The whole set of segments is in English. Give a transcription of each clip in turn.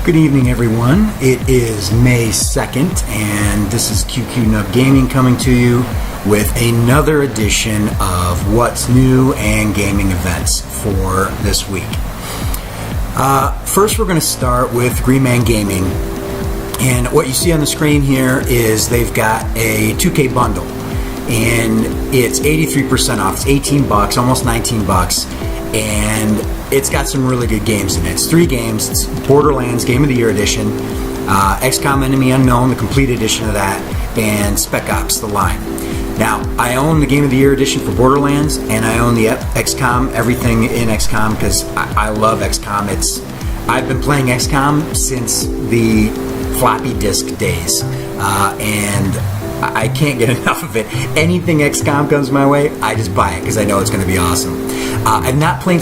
Good evening, everyone. It is May 2nd, and this is QQ Nub Gaming coming to you with another edition of What's New and Gaming Events for this week. First, we're going to start with Greenman Gaming, and what you see on the screen here is they've got a 2K bundle, and it's 83% off. It's 18 bucks, almost 19 bucks, and it's got some really good games in it. It's 3 games. It's Borderlands Game of the Year Edition, XCOM Enemy Unknown, the complete edition of that, and Spec Ops, the line. Now, I own the Game of the Year Edition for Borderlands, and I own the XCOM, everything in XCOM, because I love XCOM. I've been playing XCOM since the floppy disk days, and I can't get enough of it. Anything XCOM comes my way, I just buy it because I know it's going to be awesome. I've not played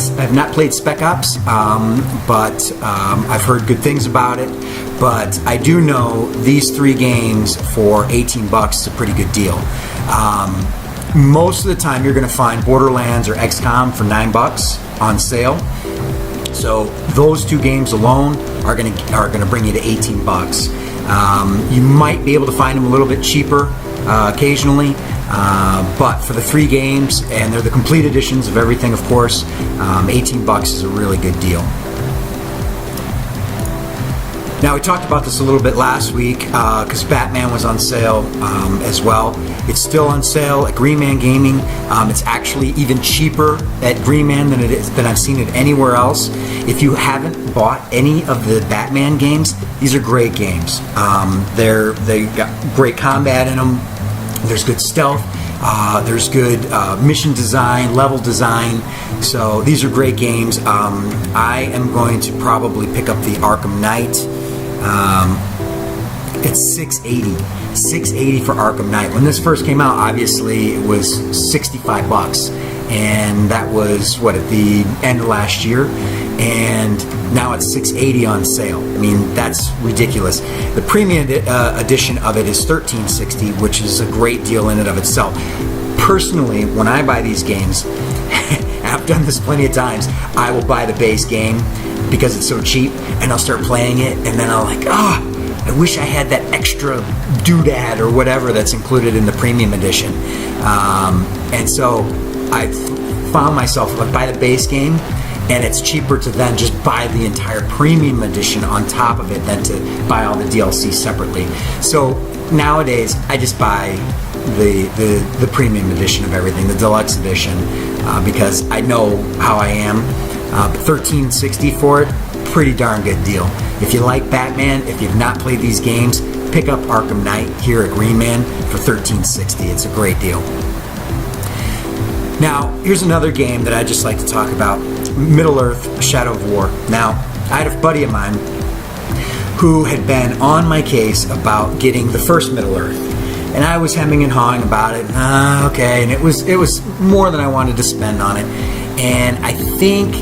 Spec Ops, but I've heard good things about it. But I do know these 3 games for 18 bucks is a pretty good deal. Most of the time, you're going to find Borderlands or XCOM for 9 bucks on sale. So those 2 games alone are going to bring you to 18 bucks. You might be able to find them a little bit cheaper occasionally, but for the 3 games, and they're the complete editions of everything, of course, 18 bucks is a really good deal. Now, we talked about this a little bit last week because Batman was on sale as well. It's still on sale at Greenman Gaming. It's actually even cheaper at Greenman than I've seen it anywhere else. If you haven't bought any of the Batman games, these are great games. They got great combat in them. There's good stealth. There's good mission design, level design. So these are great games. I am going to probably pick up the Arkham Knight. It's $680 for Arkham Knight. When this first came out, obviously it was 65 bucks, and that was at the end of last year, and now it's $680 on sale. I mean, that's ridiculous. The premium edition of it is $1360, which is a great deal in and of itself. Personally, when I buy these games, I've done this plenty of times, I will buy the base game because it's so cheap, and I'll start playing it, and then I'll I wish I had that extra doodad or whatever that's included in the premium edition. And so I found myself, if I buy the base game, and it's cheaper to then just buy the entire premium edition on top of it than to buy all the DLC separately. So nowadays, I just buy the premium edition of everything, the deluxe edition, because I know how I am. $13.60 for it, pretty darn good deal. If you like Batman, if you've not played these games, pick up Arkham Knight here at Greenman for $13.60. It's a great deal. Now, here's another game that I just like to talk about, Middle-earth: Shadow of War. Now, I had a buddy of mine who had been on my case about getting the first Middle-earth, and I was hemming and hawing about it. Okay, and it was more than I wanted to spend on it, and I think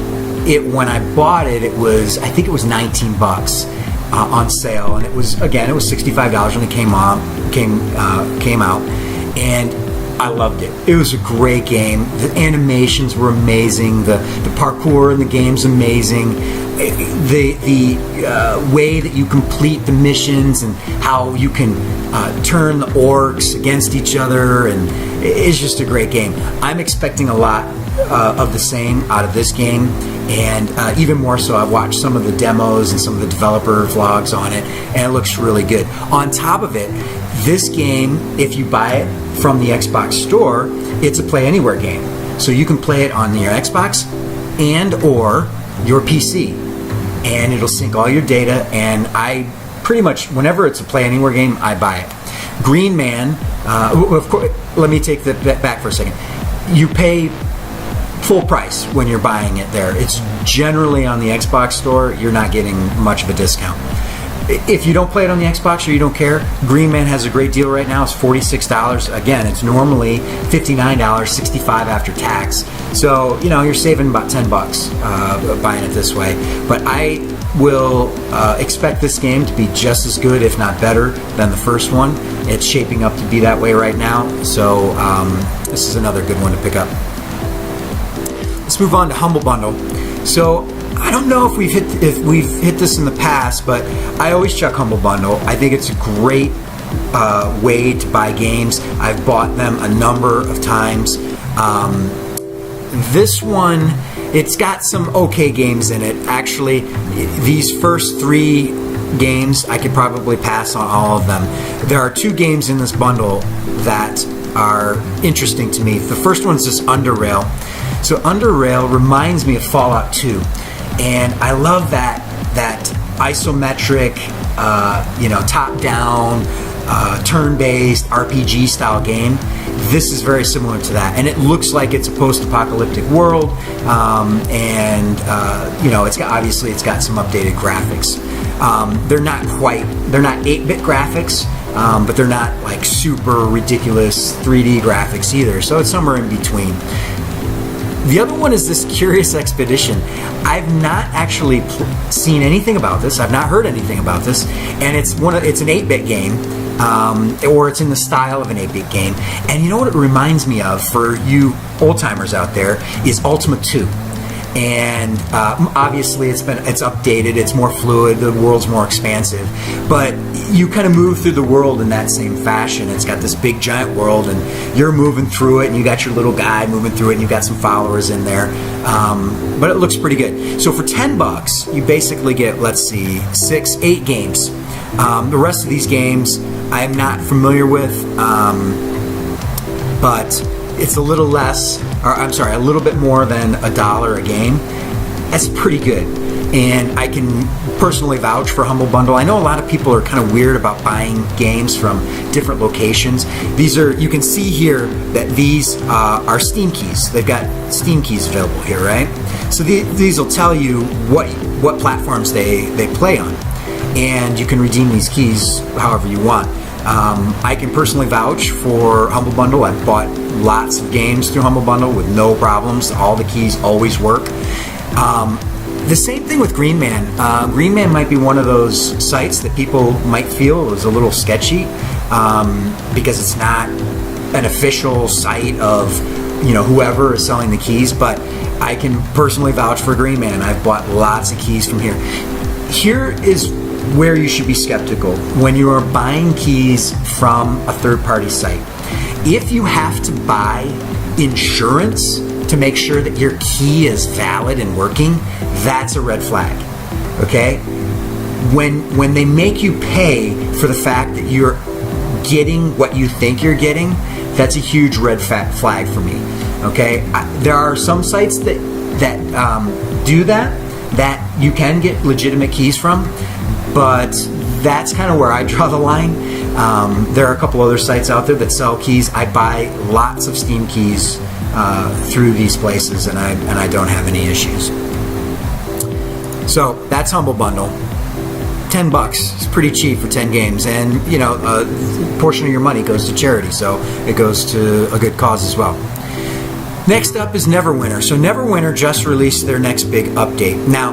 when I bought it, it was 19 bucks on sale, and it was $65 when it came out, and I loved it. It was a great game. The animations were amazing. The parkour in the game's amazing. The way that you complete the missions and how you can turn the orcs against each other, and it's just a great game. I'm expecting a lot of the same out of this game, and even more so, I've watched some of the demos and some of the developer vlogs on it, and it looks really good. On top of it, this game, if you buy it from the Xbox store, it's a Play Anywhere game. So you can play it on your Xbox and or your PC, and it'll sync all your data, and I pretty much, whenever it's a Play Anywhere game, I buy it. Greenman, of course, let me take that back for a second. You pay full price when you're buying it there. It's generally on the Xbox store, you're not getting much of a discount. If you don't play it on the Xbox or you don't care, Greenman has a great deal right now. It's $46. Again, it's normally $59, $65 after tax. So, you're saving about 10 bucks buying it this way. But I will expect this game to be just as good, if not better, than the first one. It's shaping up to be that way right now. So this is another good one to pick up. Let's move on to Humble Bundle. So I don't know if we've hit this in the past, but I always check Humble Bundle. I think it's a great way to buy games. I've bought them a number of times. This one, it's got some okay games in it. Actually, these first 3 games, I could probably pass on all of them. There are 2 games in this bundle that are interesting to me. The first one's just Underrail. So Underrail reminds me of Fallout 2, and I love that isometric, top-down, turn-based RPG style game. This is very similar to that, and it looks like it's a post-apocalyptic world, and it's got some updated graphics. They're not 8-bit graphics, but they're not like super ridiculous 3D graphics either. So it's somewhere in between. The other one is this Curious Expedition. I've not actually seen anything about this. I've not heard anything about this, and it's an 8-bit game, or it's in the style of an 8-bit game. And you know what it reminds me of, for you old-timers out there, is Ultima 2. And obviously it's updated, it's more fluid, the world's more expansive, but you kind of move through the world in that same fashion. It's got this big giant world, and you're moving through it, and you got your little guy moving through it, and you've got some followers in there, but it looks pretty good. So for $10 you basically get, 8 games. The rest of these games I'm not familiar with, but it's a little bit more than $1 a game. That's pretty good. And I can personally vouch for Humble Bundle. I know a lot of people are kind of weird about buying games from different locations. You can see here that these are Steam keys. They've got Steam keys available here, right? So these will tell you what platforms they play on. And you can redeem these keys however you want. I can personally vouch for Humble Bundle. I've bought lots of games through Humble Bundle with no problems. All the keys always work. The same thing with Greenman. Greenman might be one of those sites that people might feel is a little sketchy, because it's not an official site of whoever is selling the keys, but I can personally vouch for Greenman. I've bought lots of keys from here. Here is where you should be skeptical when you are buying keys from a third-party site. If you have to buy insurance to make sure that your key is valid and working, that's a red flag. Okay? When they make you pay for the fact that you're getting what you think you're getting, that's a huge red flag for me. Okay? There are some sites that do that you can get legitimate keys from, but that's kind of where I draw the line. There are a couple other sites out there that sell keys. I buy lots of Steam keys through these places, and I don't have any issues. So that's Humble Bundle. $10. It's pretty cheap for 10 games, and a portion of your money goes to charity, so it goes to a good cause as well. Next up is Neverwinter. So Neverwinter just released their next big update. Now,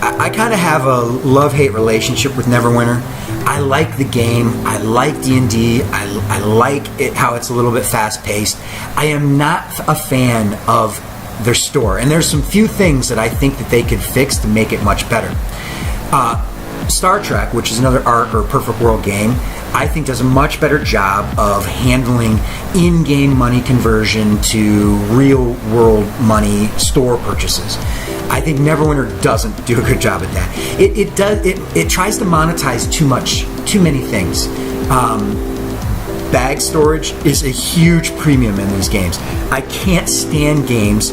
I kind of have a love-hate relationship with Neverwinter. I like the game. I like D&D. I like it how it's a little bit fast-paced. I am not a fan of their store, and there's some few things that I think that they could fix to make it much better. Star Trek, which is another ARC or Perfect World game, I think does a much better job of handling in-game money conversion to real-world money store purchases. I think Neverwinter doesn't do a good job at that. It tries to monetize too many things. Bag storage is a huge premium in these games. I can't stand games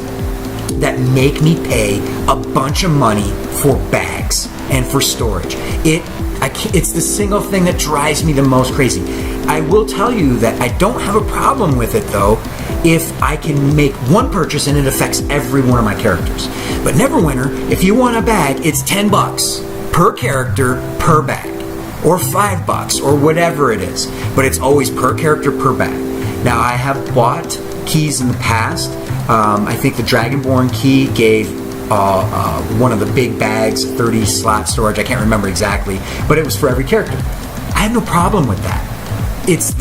that make me pay a bunch of money for bags and for storage. It's the single thing that drives me the most crazy. I will tell you that I don't have a problem with it, though, if I can make one purchase and it affects every one of my characters. But Neverwinter, if you want a bag, it's $10 per character per bag, or $5 or whatever it is. But it's always per character per bag. Now, I have bought keys in the past. I think the Dragonborn key gave one of the big bags, 30 slot storage. I can't remember exactly, but it was for every character. I have no problem with that. It's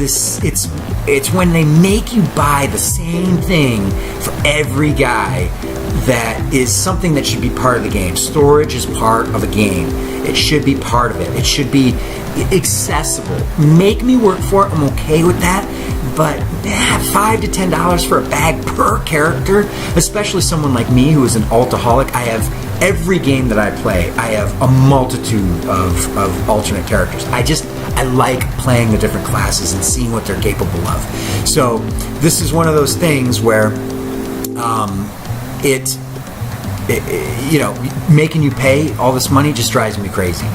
it's when they make you buy the same thing for every guy that is something that should be part of the game. Storage is part of a game. It should be part of it. It should be accessible. Make me work for it. I'm okay with that. But $5 to $10 for a bag per character, especially someone like me who is an altaholic. I have every game that I play, I have a multitude of alternate characters. I like playing the different classes and seeing what they're capable of. So this is one of those things where making you pay all this money just drives me crazy.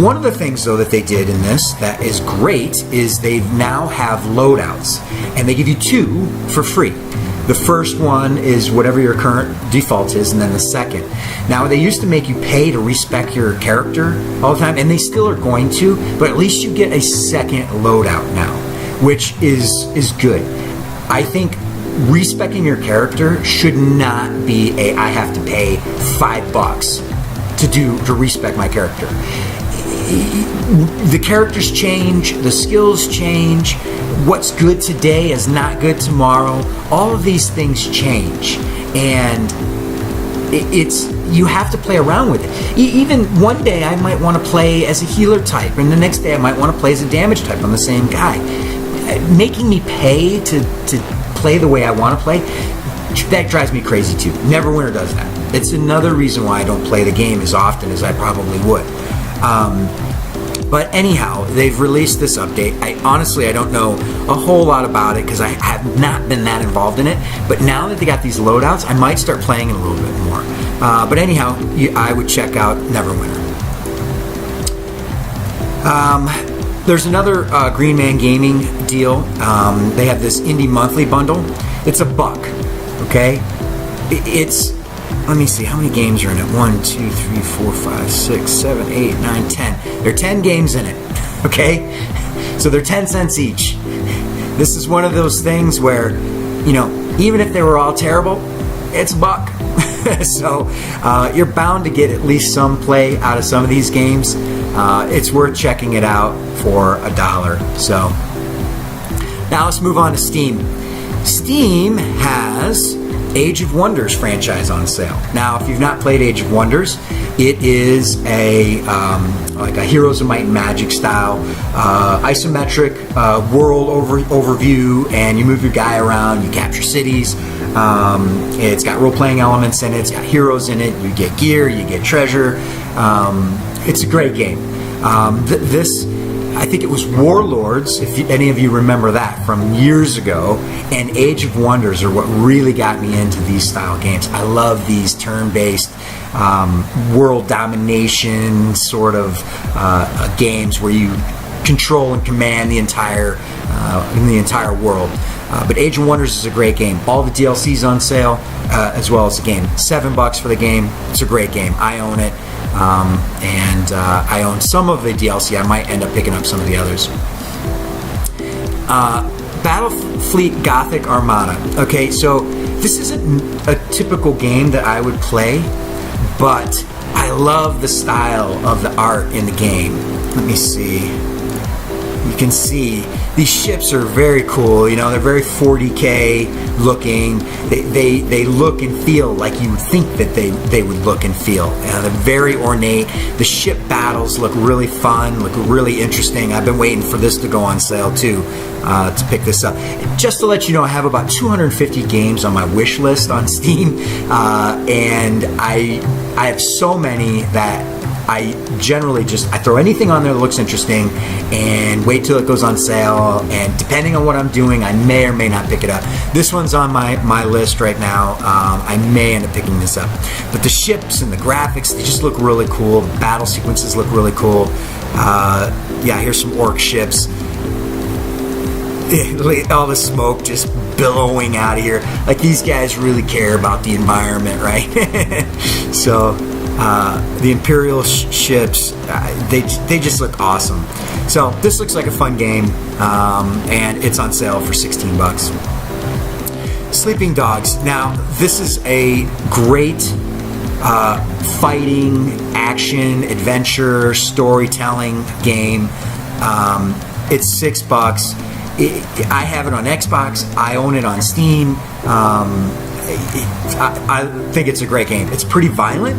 One of the things, though, that they did in this that is great is they now have loadouts, and they give you 2 for free. The first one is whatever your current default is, and then the second. Now, they used to make you pay to respec your character all the time, and they still are going to, but at least you get a second loadout now, which is good. I think respecing your character should not be I have to pay $5 to respec my character. The characters change, the skills change, what's good today is not good tomorrow. All of these things change, and you have to play around with it. Even one day I might want to play as a healer type, and the next day I might want to play as a damage type on the same guy. Making me pay to play the way I want to play, that drives me crazy too. Neverwinter does that. It's another reason why I don't play the game as often as I probably would. But anyhow, they've released this update. I don't know a whole lot about it because I have not been that involved in it. But now that they got these loadouts, I might start playing it a little bit more. But anyhow, I would check out Neverwinter. There's another Greenman Gaming deal. They have this indie monthly bundle. It's $1. Okay, let me see, how many games are in it? 1, 2, 3, 4, 5, 6, 7, 8, 9, 10. There are 10 games in it, okay? So they're 10 cents each. This is one of those things where, even if they were all terrible, it's $1. So you're bound to get at least some play out of some of these games. It's worth checking it out for $1. So now let's move on to Steam. Steam has Age of Wonders franchise on sale. Now, if you've not played Age of Wonders, it is like a Heroes of Might and Magic style isometric world overview, and you move your guy around, you capture cities. It's got role-playing elements in it. It's got heroes in it. You get gear, you get treasure. It's a great game. I think it was Warlords, if any of you remember that from years ago, and Age of Wonders are what really got me into these style games. I love these turn-based world domination sort of games where you control and command the entire world. But Age of Wonders is a great game. All the DLC's on sale, as well as the game. $7 for the game. It's a great game. I own it. And I own some of the DLC. I might end up picking up some of the others. Battlefleet Gothic Armada. Okay, so this isn't a typical game that I would play, but I love the style of the art in the game. Let me see. You can see these ships are very cool. They're very 40K looking. They look and feel like you would think that they would look and feel. They're very ornate. The ship battles look really fun, look really interesting. I've been waiting for this to go on sale too, to pick this up. Just to let you know, I have about 250 games on my wish list on Steam, and I have so many that I generally I throw anything on there that looks interesting and wait till it goes on sale, and depending on what I'm doing, I may or may not pick it up. This one's on my list right now. I may end up picking this up. But the ships and the graphics, they just look really cool. The battle sequences look really cool. Here's some orc ships. All the smoke just billowing out of here. Like, these guys really care about the environment, right? So the Imperial ships, they just look awesome. So this looks like a fun game, and it's on sale for $16. Sleeping Dogs. Now, this is a great fighting, action, adventure, storytelling game. It's $6. I have it on Xbox. I own it on Steam. I think it's a great game. It's pretty violent,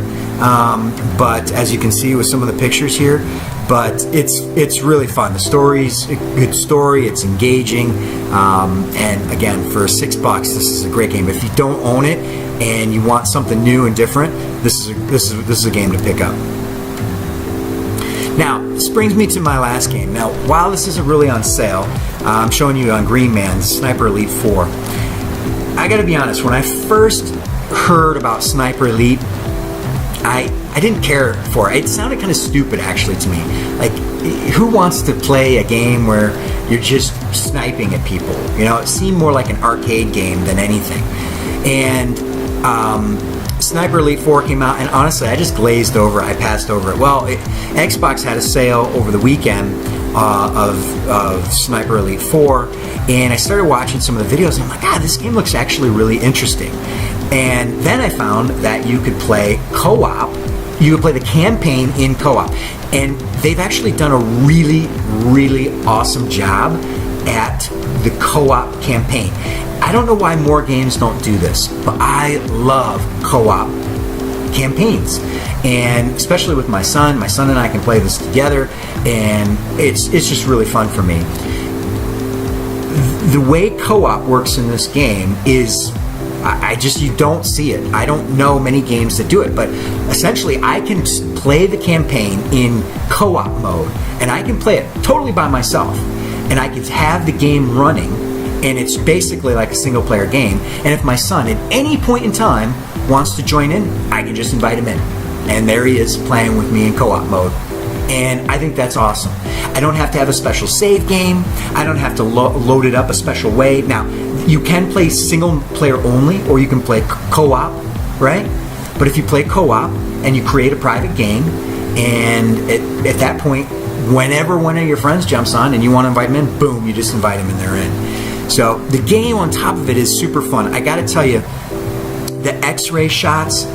but as you can see with some of the pictures here, but it's really fun. The story's a good story. It's engaging, and again, for $6, this is a great game. If you don't own it and you want something new and different, this is a game to pick up. Now, this brings me to my last game. Now, while this isn't really on sale, I'm showing you on Greenman, Sniper Elite 4. I gotta be honest, when I first heard about Sniper Elite, I didn't care for it. It sounded kind of stupid, actually, to me. Like, who wants to play a game where you're just sniping at people? You know, it seemed more like an arcade game than anything. And Sniper Elite 4 came out, and honestly, I just glazed over it. I passed over it. Well, Xbox had a sale over the weekend of Sniper Elite 4, and I started watching some of the videos, and I'm like, this game looks actually really interesting. And then I found that you could play co-op. You could play the campaign in co-op, and they've actually done a really, really awesome job at the co-op campaign. I don't know why more games don't do this, but I love co-op campaigns, and especially with my son. My son and I can play this together, and it's just really fun for me. The way co-op works in this game is, you don't see it. I don't know many games that do it, but essentially I can play the campaign in co-op mode, and I can play it totally by myself, and I can have the game running, and it's basically like a single player game. And if my son at any point in time wants to join in, I can just invite him in, and there he is playing with me in co-op mode. And I think that's awesome. I don't have to have a special save game. I don't have to load it up a special way. Now, you can play single player only, or you can play co-op, right? But if you play co-op and you create a private game, and at that point, whenever one of your friends jumps on and you want to invite them in, boom, you just invite them and they're in. So the game on top of it is super fun. I gotta tell you, the X-ray shots,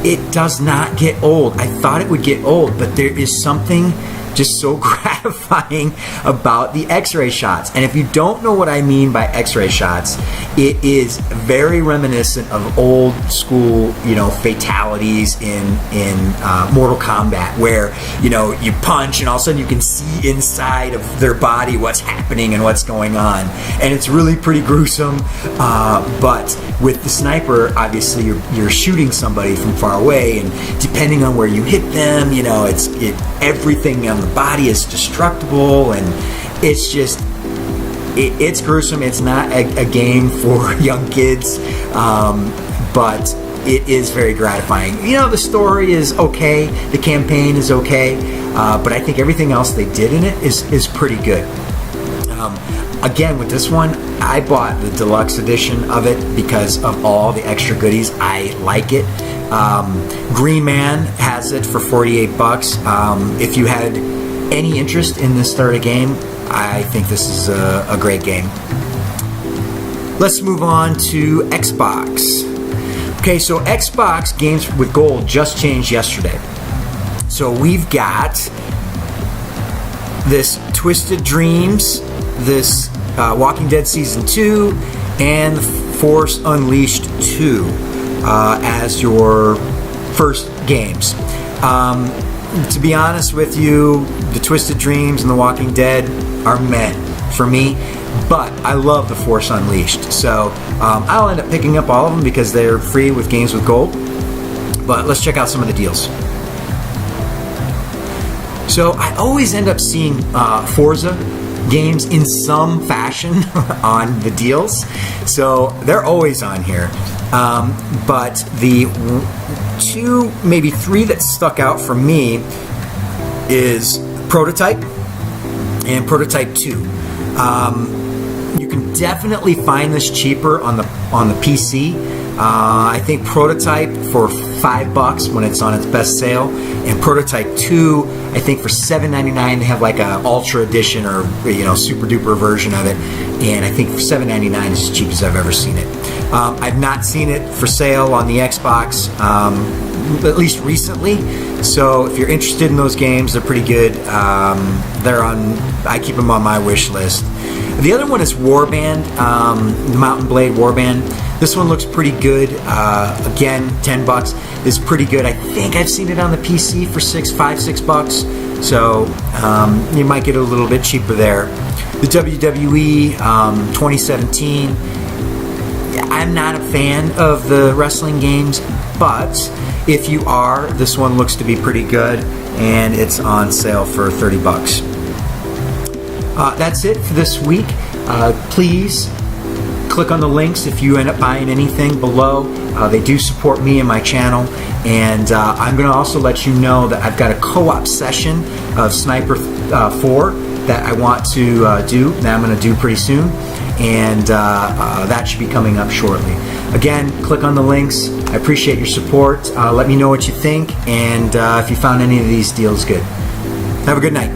it does not get old. I thought it would get old, but there is something just so gratifying about the X-ray shots. And if you don't know what I mean by X-ray shots, it is very reminiscent of old school, fatalities in Mortal Kombat, where you punch and all of a sudden you can see inside of their body what's happening and what's going on, and it's really pretty gruesome. But with the sniper, obviously you're shooting somebody from far away, and depending on where you hit them, everything on the body is destructible, and it's just it's gruesome. It's not a game for young kids, but it is very gratifying. The story is okay, the campaign is okay, but I think everything else they did in it is pretty good. Again, with this one, I bought the deluxe edition of it because of all the extra goodies. I like it. Greenman has it for $48. If you had any interest in this sort of game, I think this is a great game. Let's move on to Xbox. Okay, so Xbox Games with Gold just changed yesterday. So we've got this Twisted Dreams, this Walking Dead Season 2, and Force Unleashed 2 as your first games. To be honest with you, the Twisted Dreams and the Walking Dead are meh for me, but I love the Force Unleashed, so I'll end up picking up all of them because they're free with Games with Gold. But let's check out some of the deals. So I always end up seeing Forza games in some fashion on the deals, so they're always on here. But the two, maybe three that stuck out for me is Prototype and Prototype 2. You can definitely find this cheaper on the PC. I think Prototype for $5 when it's on its best sale, and Prototype 2 I think for $7.99 they have like a Ultra Edition or super duper version of it, and I think for $7.99 is as cheap as I've ever seen it. I've not seen it for sale on the Xbox, at least recently. So if you're interested in those games, they're pretty good. I keep them on my wish list. The other one is Warband, the Mountain Blade Warband. This one looks pretty good. Again, $10 is pretty good. I think I've seen it on the PC for $5-6. So you might get it a little bit cheaper there. The WWE 2017. I'm not a fan of the wrestling games, but if you are, this one looks to be pretty good, and it's on sale for $30. That's it for this week. Please click on the links if you end up buying anything below. They do support me and my channel, and I'm going to also let you know that I've got a co-op session of Sniper 4 that I want to do, that I'm going to do pretty soon, and that should be coming up shortly. Again, click on the links. I appreciate your support. Let me know what you think, and if you found any of these deals good. Have a good night.